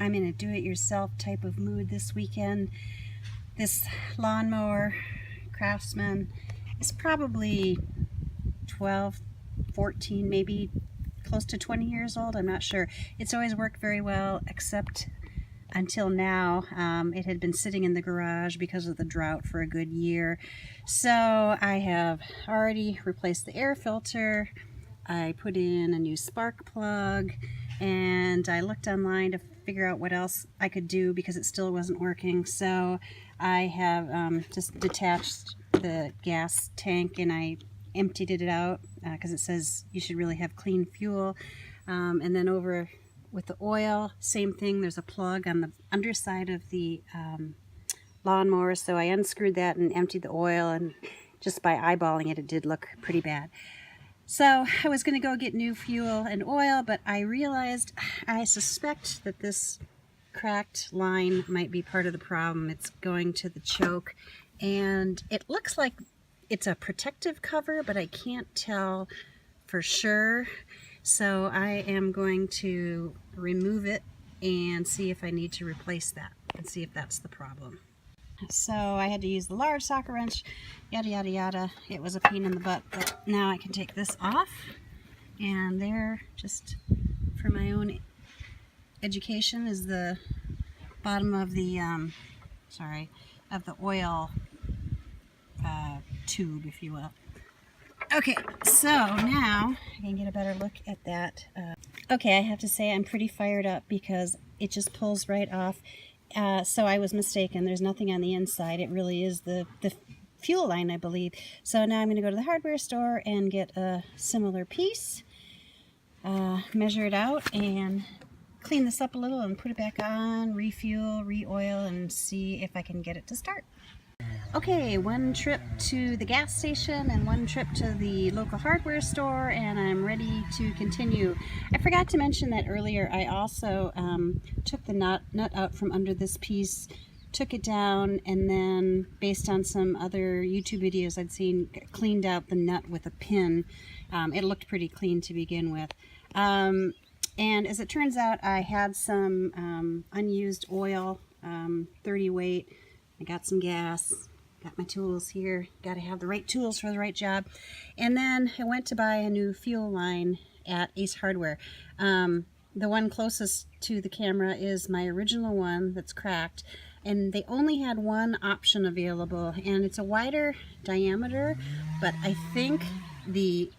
I'm in a do-it-yourself type of mood this weekend. This lawnmower Craftsman is probably 12, 14, maybe close to 20 years old. I'm not sure. It's always worked very well, except until now. It had been sitting in the garage because of the drought for a good year. So I have already replaced the air filter. I put in a new spark plug, and I looked online to figure out what else I could do because it still wasn't working. So I have just detached the gas tank and I emptied it out because it says you should really have clean fuel. And then over with the oil, same thing. There's a plug on the underside of the lawnmower, so I unscrewed that and emptied the oil, and just by eyeballing it, it did look pretty bad. So I was going to go get new fuel and oil, but I realized I suspect that this cracked line might be part of the problem. It's going to the choke, and it looks like it's a protective cover, but I can't tell for sure. So I am going to remove it and see if I need to replace that and see if that's the problem. So I had to use the large socket wrench, yada yada yada. It was a pain in the butt, but now I can take this off, and there, just for my own education, is the bottom of the of the oil tube, if you will. Okay, so now I can get a better look at that. Okay, I have to say I'm pretty fired up because it just pulls right off. So I was mistaken. There's nothing on the inside. It really is the fuel line, I believe. So now I'm going to go to the hardware store and get a similar piece, measure it out, and clean this up a little and put it back on, refuel, re-oil, and see if I can get it to start. Okay, one trip to the gas station and one trip to the local hardware store, and I'm ready to continue. I forgot to mention that earlier. I also took the nut out from under this piece, took it down, and then based on some other YouTube videos I'd seen, cleaned out the nut with a pin. It looked pretty clean to begin with. And as it turns out, I had some unused oil, 30 weight. I got some gas. Got my tools here. Got to have the right tools for the right job. And then I went to buy a new fuel line at Ace Hardware. The one closest to the camera is my original one that's cracked, and they only had one option available, and it's a wider diameter, but I think the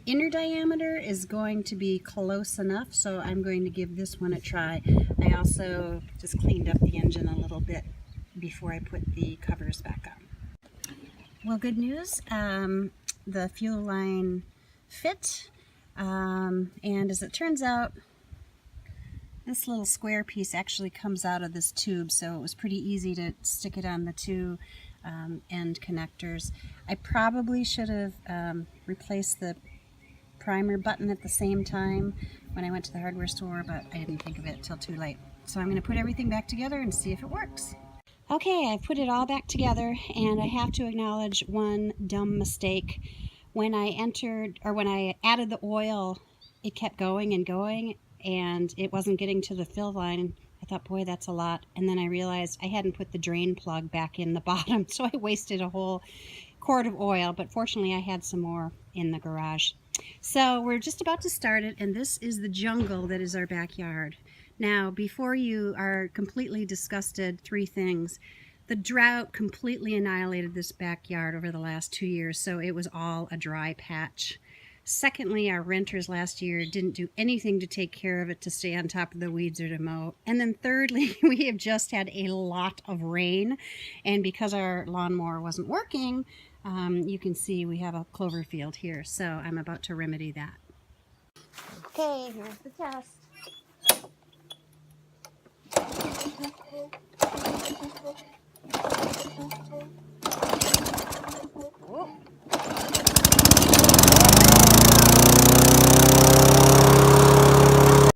inner diameter is going to be close enough, so I'm going to give this one a try. I also just cleaned up the engine a little bit before I put the covers back on. Well, good news, the fuel line fit, and as it turns out, this little square piece actually comes out of this tube, so it was pretty easy to stick it on the two end connectors. I probably should have replaced the primer button at the same time when I went to the hardware store, but I didn't think of it till too late. So I'm going to put everything back together and see if it works. Okay, I've put it all back together, and I have to acknowledge one dumb mistake. When I added the oil, it kept going and going, and it wasn't getting to the fill line. I thought, boy, that's a lot. And then I realized I hadn't put the drain plug back in the bottom, so I wasted a whole quart of oil, but fortunately I had some more in the garage. So we're just about to start it, and this is the jungle that is our backyard. Now, before you are completely disgusted, three things. The drought completely annihilated this backyard over the last 2 years, so it was all a dry patch. Secondly, our renters last year didn't do anything to take care of it, to stay on top of the weeds or to mow. And then thirdly, we have just had a lot of rain, and because our lawnmower wasn't working, you can see we have a clover field here, so I'm about to remedy that. Okay, here's the test.